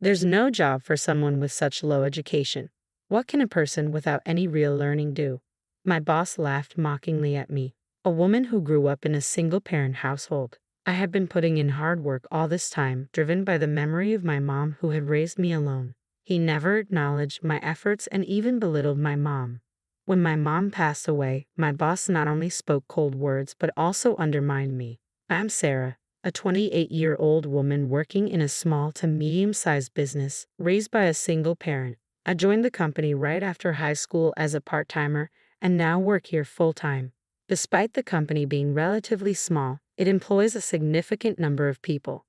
There's no job for someone with such low education. What can a person without any real learning do? My boss laughed mockingly at me. A woman who grew up in a single-parent household. I had been putting in hard work all this time, driven by the memory of my mom who had raised me alone. He never acknowledged my efforts and even belittled my mom. When my mom passed away, my boss not only spoke cold words but also undermined me. I'm Sarah, a 28-year-old woman working in a small to medium-sized business, raised by a single parent. I joined the company right after high school as a part-timer and now work here full-time. Despite the company being relatively small, it employs a significant number of people.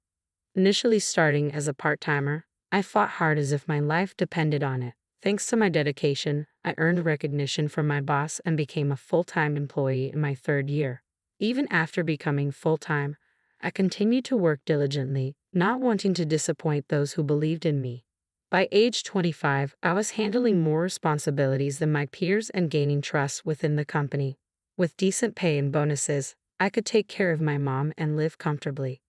Initially starting as a part-timer, I fought hard as if my life depended on it. Thanks to my dedication, I earned recognition from my boss and became a full-time employee in my third year. Even after becoming full-time, I continued to work diligently, not wanting to disappoint those who believed in me. By age 25, I was handling more responsibilities than my peers and gaining trust within the company. With decent pay and bonuses, I could take care of my mom and live comfortably.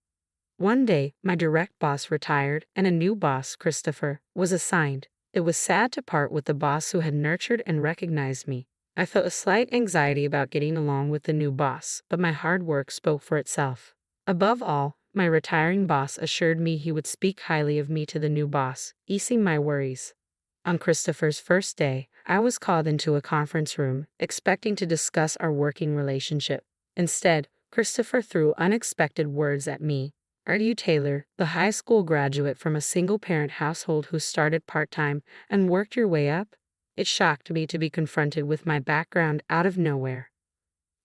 One day, my direct boss retired and a new boss, Christopher, was assigned. It was sad to part with the boss who had nurtured and recognized me. I felt a slight anxiety about getting along with the new boss, but my hard work spoke for itself. Above all, my retiring boss assured me he would speak highly of me to the new boss, easing my worries. On Christopher's first day, I was called into a conference room, expecting to discuss our working relationship. Instead, Christopher threw unexpected words at me. Are you Taylor, the high school graduate from a single-parent household who started part-time and worked your way up? It shocked me to be confronted with my background out of nowhere.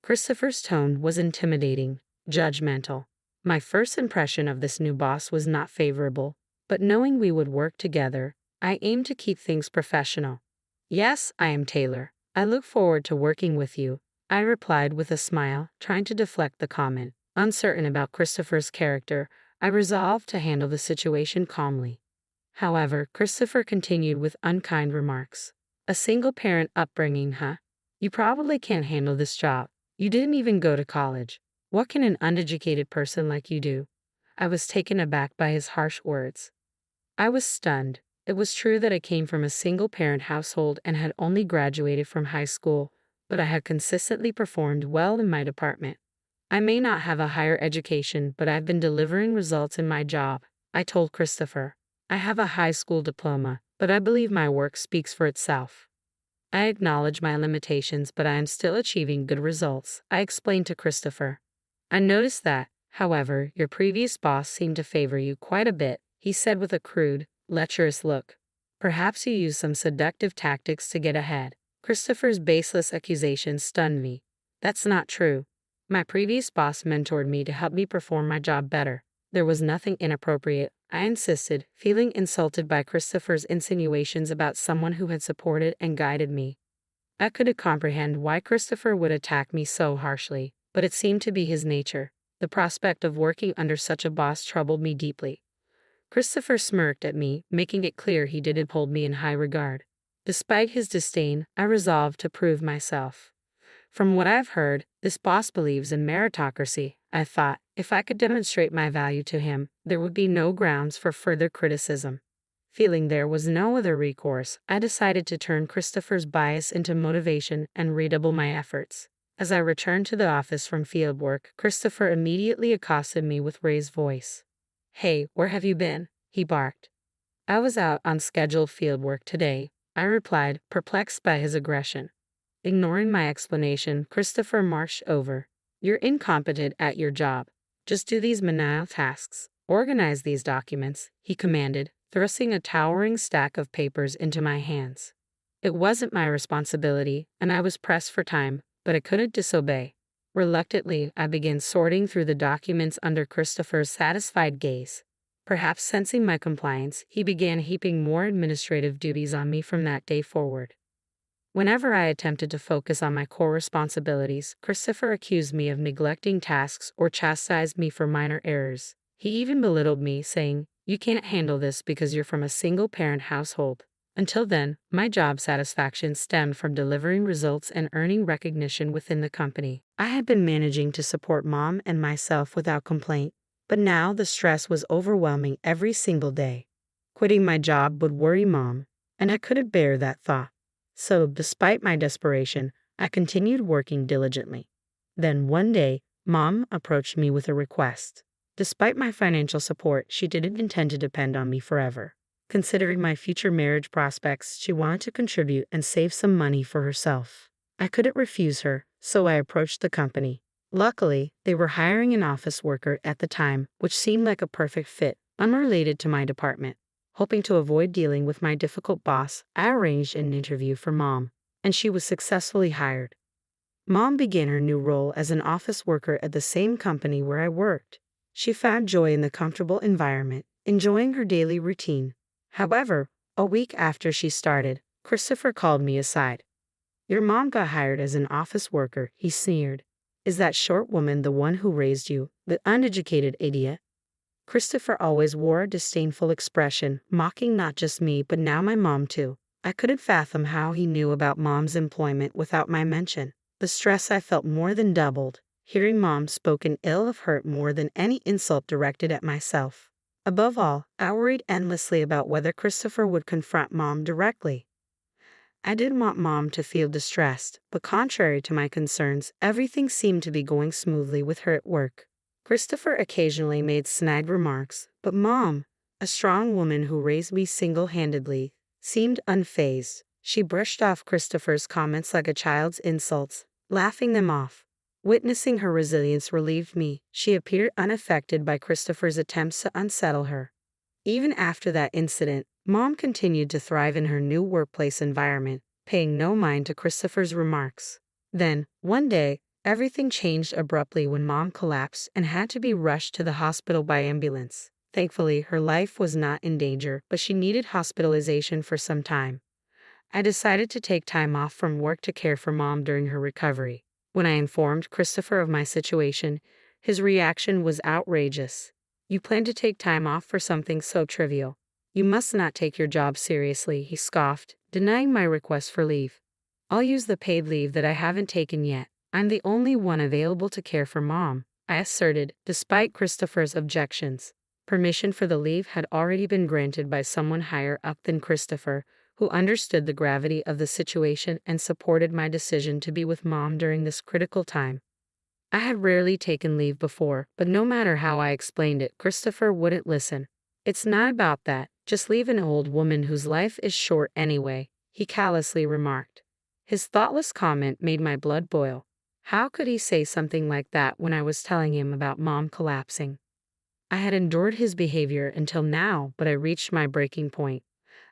Christopher's tone was intimidating, judgmental. My first impression of this new boss was not favorable, but knowing we would work together, I aimed to keep things professional. Yes, I am Taylor. I look forward to working with you, I replied with a smile, trying to deflect the comment. Uncertain about Christopher's character, I resolved to handle the situation calmly. However, Christopher continued with unkind remarks. A single-parent upbringing, huh? You probably can't handle this job. You didn't even go to college. What can an uneducated person like you do? I was taken aback by his harsh words. I was stunned. It was true that I came from a single-parent household and had only graduated from high school, but I had consistently performed well in my department. I may not have a higher education, but I've been delivering results in my job, I told Christopher. I have a high school diploma, but I believe my work speaks for itself. I acknowledge my limitations, but I am still achieving good results, I explained to Christopher. I noticed that, however, your previous boss seemed to favor you quite a bit, he said with a crude, lecherous look. Perhaps you used some seductive tactics to get ahead. Christopher's baseless accusation stunned me. That's not true. My previous boss mentored me to help me perform my job better. There was nothing inappropriate, I insisted, feeling insulted by Christopher's insinuations about someone who had supported and guided me. I couldn't comprehend why Christopher would attack me so harshly, but it seemed to be his nature. The prospect of working under such a boss troubled me deeply. Christopher smirked at me, making it clear he didn't hold me in high regard. Despite his disdain, I resolved to prove myself. From what I've heard, this boss believes in meritocracy, I thought. If I could demonstrate my value to him, there would be no grounds for further criticism. Feeling there was no other recourse, I decided to turn Christopher's bias into motivation and redouble my efforts. As I returned to the office from fieldwork, Christopher immediately accosted me with raised voice. Hey, where have you been? He barked. I was out on scheduled fieldwork today, I replied, perplexed by his aggression. Ignoring my explanation, Christopher marched over. You're incompetent at your job. Just do these menial tasks. Organize these documents, he commanded, thrusting a towering stack of papers into my hands. It wasn't my responsibility, and I was pressed for time, but I couldn't disobey. Reluctantly, I began sorting through the documents under Christopher's satisfied gaze. Perhaps sensing my compliance, he began heaping more administrative duties on me from that day forward. Whenever I attempted to focus on my core responsibilities, Christopher accused me of neglecting tasks or chastised me for minor errors. He even belittled me, saying, "You can't handle this because you're from a single-parent household." Until then, my job satisfaction stemmed from delivering results and earning recognition within the company. I had been managing to support Mom and myself without complaint, but now the stress was overwhelming every single day. Quitting my job would worry Mom, and I couldn't bear that thought. So, despite my desperation, I continued working diligently. Then one day, Mom approached me with a request. Despite my financial support, she didn't intend to depend on me forever. Considering my future marriage prospects, she wanted to contribute and save some money for herself. I couldn't refuse her, so I approached the company. Luckily, they were hiring an office worker at the time, which seemed like a perfect fit, unrelated to my department. Hoping to avoid dealing with my difficult boss, I arranged an interview for Mom, and she was successfully hired. Mom began her new role as an office worker at the same company where I worked. She found joy in the comfortable environment, enjoying her daily routine. However, a week after she started, Christopher called me aside. "Your mom got hired as an office worker," he sneered. "Is that short woman the one who raised you, the uneducated idiot?" Christopher always wore a disdainful expression, mocking not just me but now my mom too. I couldn't fathom how he knew about Mom's employment without my mention. The stress I felt more than doubled. Hearing Mom spoken ill of hurt more than any insult directed at myself. Above all, I worried endlessly about whether Christopher would confront Mom directly. I didn't want Mom to feel distressed, but contrary to my concerns, everything seemed to be going smoothly with her at work. Christopher occasionally made snide remarks, but Mom, a strong woman who raised me single-handedly, seemed unfazed. She brushed off Christopher's comments like a child's insults, laughing them off. Witnessing her resilience relieved me. She appeared unaffected by Christopher's attempts to unsettle her. Even after that incident, Mom continued to thrive in her new workplace environment, paying no mind to Christopher's remarks. Then, one day, everything changed abruptly when Mom collapsed and had to be rushed to the hospital by ambulance. Thankfully, her life was not in danger, but she needed hospitalization for some time. I decided to take time off from work to care for Mom during her recovery. When I informed Christopher of my situation, his reaction was outrageous. "You plan to take time off for something so trivial? You must not take your job seriously," he scoffed, denying my request for leave. "I'll use the paid leave that I haven't taken yet. I'm the only one available to care for Mom," I asserted, despite Christopher's objections. Permission for the leave had already been granted by someone higher up than Christopher, who understood the gravity of the situation and supported my decision to be with Mom during this critical time. I had rarely taken leave before, but no matter how I explained it, Christopher wouldn't listen. "It's not about that, just leave an old woman whose life is short anyway," he callously remarked. His thoughtless comment made my blood boil. How could he say something like that when I was telling him about Mom collapsing? I had endured his behavior until now, but I reached my breaking point.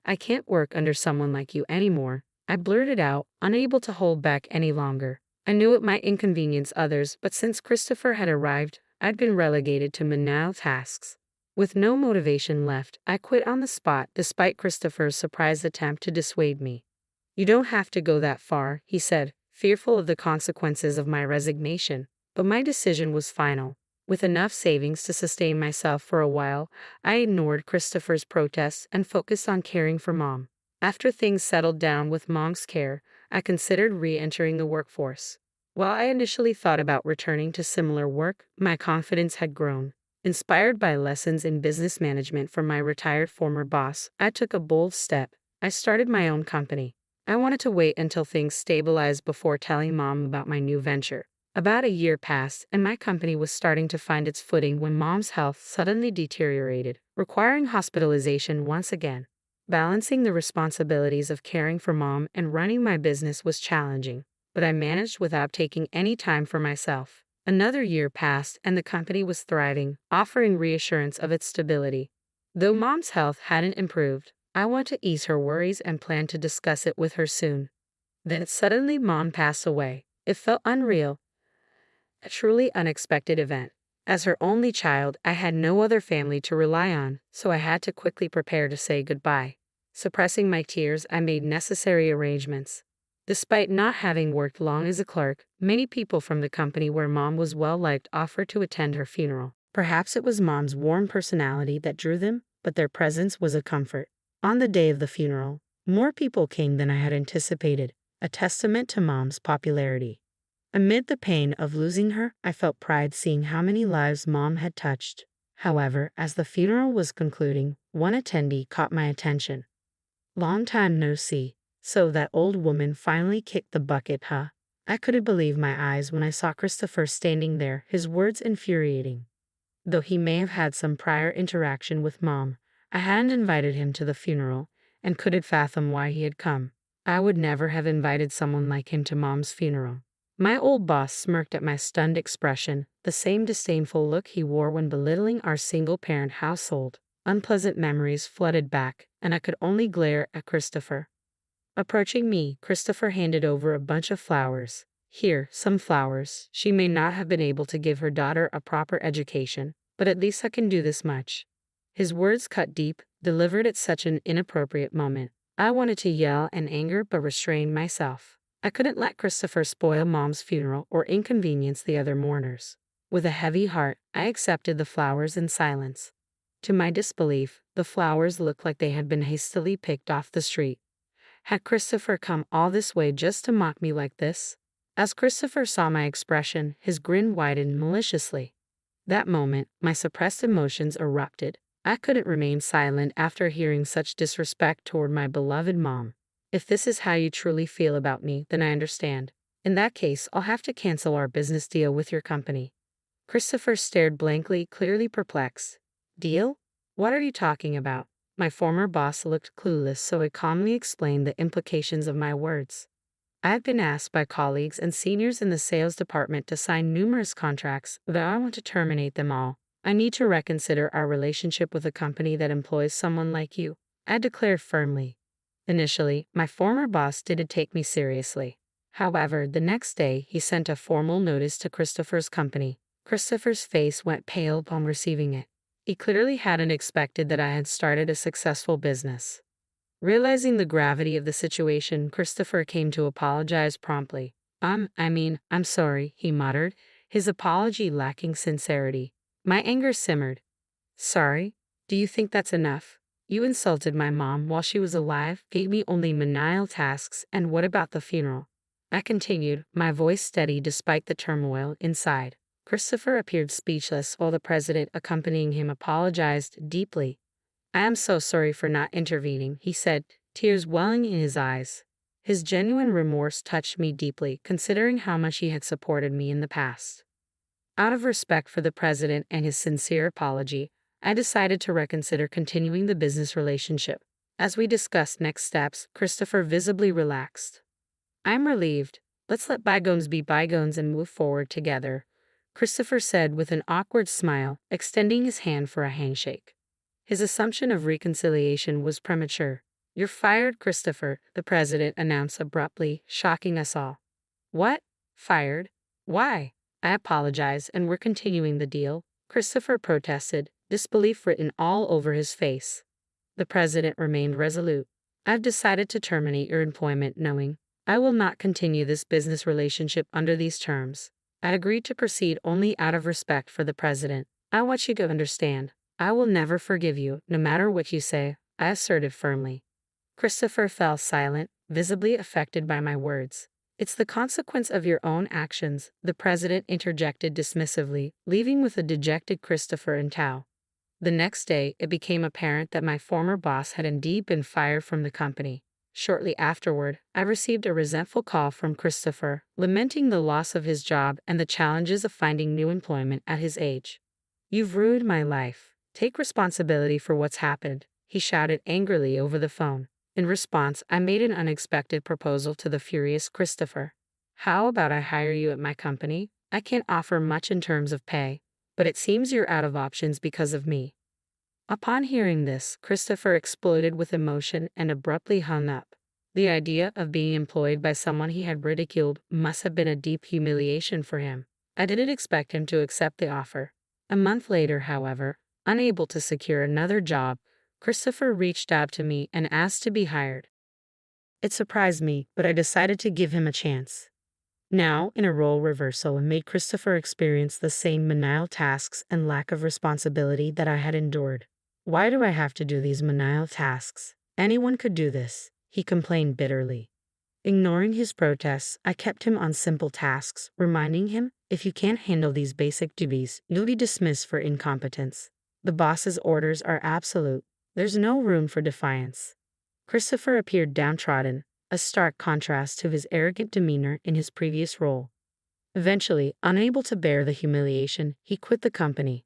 "I can't work under someone like you anymore," I blurted out, unable to hold back any longer. I knew it might inconvenience others, but since Christopher had arrived, I'd been relegated to menial tasks. With no motivation left, I quit on the spot despite Christopher's surprised attempt to dissuade me. "You don't have to go that far," he said, fearful of the consequences of my resignation. But my decision was final. With enough savings to sustain myself for a while, I ignored Christopher's protests and focused on caring for Mom. After things settled down with Mom's care, I considered re-entering the workforce. While I initially thought about returning to similar work, my confidence had grown. Inspired by lessons in business management from my retired former boss, I took a bold step. I started my own company. I wanted to wait until things stabilized before telling Mom about my new venture. About a year passed, and my company was starting to find its footing when Mom's health suddenly deteriorated, requiring hospitalization once again. Balancing the responsibilities of caring for Mom and running my business was challenging, but I managed without taking any time for myself. Another year passed, and the company was thriving, offering reassurance of its stability. Though Mom's health hadn't improved, I wanted to ease her worries and planned to discuss it with her soon. Then suddenly Mom passed away. It felt unreal. A truly unexpected event. As her only child, I had no other family to rely on, so I had to quickly prepare to say goodbye. Suppressing my tears, I made necessary arrangements. Despite not having worked long as a clerk, many people from the company where Mom was well-liked offered to attend her funeral. Perhaps it was Mom's warm personality that drew them, but their presence was a comfort. On the day of the funeral, more people came than I had anticipated, a testament to Mom's popularity. Amid the pain of losing her, I felt pride seeing how many lives Mom had touched. However, as the funeral was concluding, one attendee caught my attention. "Long time no see. So that old woman finally kicked the bucket, huh?" I couldn't believe my eyes when I saw Christopher standing there, his words infuriating. Though he may have had some prior interaction with Mom, I hadn't invited him to the funeral, and couldn't fathom why he had come. I would never have invited someone like him to Mom's funeral. My old boss smirked at my stunned expression, the same disdainful look he wore when belittling our single-parent household. Unpleasant memories flooded back, and I could only glare at Christopher. Approaching me, Christopher handed over a bunch of flowers. "Here, some flowers. She may not have been able to give her daughter a proper education, but at least I can do this much." His words cut deep, delivered at such an inappropriate moment. I wanted to yell in anger but restrained myself. I couldn't let Christopher spoil Mom's funeral or inconvenience the other mourners. With a heavy heart, I accepted the flowers in silence. To my disbelief, the flowers looked like they had been hastily picked off the street. Had Christopher come all this way just to mock me like this? As Christopher saw my expression, his grin widened maliciously. That moment, my suppressed emotions erupted. I couldn't remain silent after hearing such disrespect toward my beloved Mom. "If this is how you truly feel about me, then I understand. In that case, I'll have to cancel our business deal with your company." Christopher stared blankly, clearly perplexed. "Deal? What are you talking about?" My former boss looked clueless, so I calmly explained the implications of my words. I had been asked by colleagues and seniors in the sales department to sign numerous contracts, though I want to terminate them all. "I need to reconsider our relationship with a company that employs someone like you," I declared firmly. Initially, my former boss didn't take me seriously. However, the next day, he sent a formal notice to Christopher's company. Christopher's face went pale upon receiving it. He clearly hadn't expected that I had started a successful business. Realizing the gravity of the situation, Christopher came to apologize promptly. I'm sorry," he muttered, his apology lacking sincerity. My anger simmered. "Sorry? Do you think that's enough? You insulted my mom while she was alive, gave me only menial tasks, and what about the funeral?" I continued, my voice steady despite the turmoil inside. Christopher appeared speechless while the president accompanying him apologized deeply. "I am so sorry for not intervening," he said, tears welling in his eyes. His genuine remorse touched me deeply, considering how much he had supported me in the past. Out of respect for the president and his sincere apology, I decided to reconsider continuing the business relationship. As we discussed next steps, Christopher visibly relaxed. "I'm relieved. Let's let bygones be bygones and move forward together," Christopher said with an awkward smile, extending his hand for a handshake. His assumption of reconciliation was premature. "You're fired, Christopher," the president announced abruptly, shocking us all. "What? Fired? Why?" I apologized, and we're continuing the deal, Christopher protested, disbelief written all over his face. The president remained resolute. "I've decided to terminate your employment knowing I will not continue this business relationship under these terms." I agreed to proceed only out of respect for the president. "I want you to understand, I will never forgive you, no matter what you say," I asserted firmly. Christopher fell silent, visibly affected by my words. "It's the consequence of your own actions," the president interjected dismissively, leaving with a dejected Christopher in tow. The next day, it became apparent that my former boss had indeed been fired from the company. Shortly afterward, I received a resentful call from Christopher, lamenting the loss of his job and the challenges of finding new employment at his age. "You've ruined my life. Take responsibility for what's happened," he shouted angrily over the phone. In response, I made an unexpected proposal to the furious Christopher. "How about I hire you at my company? I can't offer much in terms of pay, but it seems you're out of options because of me." Upon hearing this, Christopher exploded with emotion and abruptly hung up. The idea of being employed by someone he had ridiculed must have been a deep humiliation for him. I didn't expect him to accept the offer. A month later, however, unable to secure another job, Christopher reached out to me and asked to be hired. It surprised me, but I decided to give him a chance. Now, in a role reversal, made Christopher experience the same menial tasks and lack of responsibility that I had endured. "Why do I have to do these menial tasks? Anyone could do this," he complained bitterly. Ignoring his protests, I kept him on simple tasks, reminding him, "If you can't handle these basic duties, you'll be dismissed for incompetence." The boss's orders are absolute. There's no room for defiance. Christopher appeared downtrodden, a stark contrast to his arrogant demeanor in his previous role. Eventually, unable to bear the humiliation, he quit the company.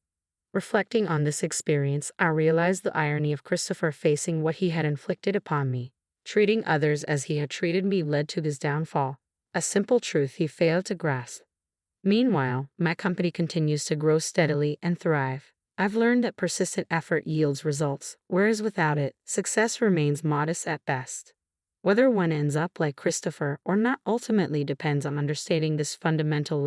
Reflecting on this experience, I realized the irony of Christopher facing what he had inflicted upon me. Treating others as he had treated me led to his downfall, a simple truth he failed to grasp. Meanwhile, my company continues to grow steadily and thrive. I've learned that persistent effort yields results, whereas without it, success remains modest at best. Whether one ends up like Christopher or not ultimately depends on understanding this fundamental